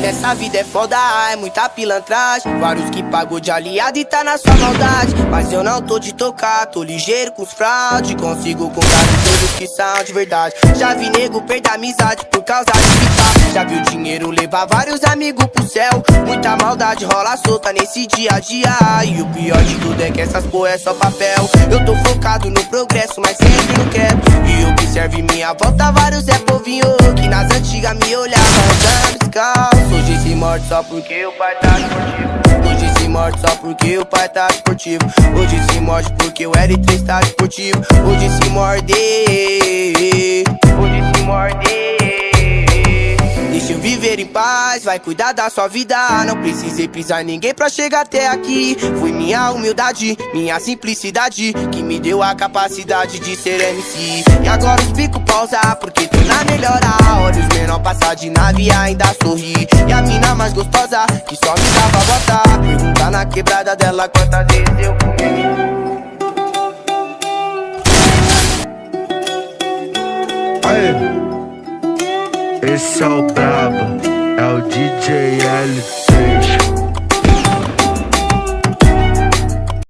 nessa vida é foda, é muita pilantragem. Vários que pagou de aliado e tá na sua maldade. Mas eu não tô de tocar, tô ligeiro com os fraude. Consigo contar de todos que são de verdade. Já vi nego perder amizade por causa de picar. Já vi o dinheiro levar vários amigos pro céu. Muita maldade rola solta nesse dia a dia. E o pior de tudo é que essas porra é só papel. Eu tô focado no progresso, mas sempre no quero. E observe minha volta, vários é povinho que nas antigas me olhava andando descalço. Hoje se morde só porque o pai tá esportivo. Hoje se morde só porque o pai tá esportivo. Hoje se morde porque o L3 tá esportivo. Hoje se morde. Hoje se morde. Deixa eu viver em paz, vai cuidar da sua vida. Não precisei pisar em ninguém pra chegar até aqui. Foi minha humildade, minha simplicidade que me deu a capacidade de ser MC. E agora os pico pausa porque tô na melhor hora. Olha os menor passar de nave e ainda sorri. E a mina mais gostosa que só me dava botar. Pergunta na quebrada dela quantas vezes eu comi. Aê. Esse é o brabo, é o DJ L3.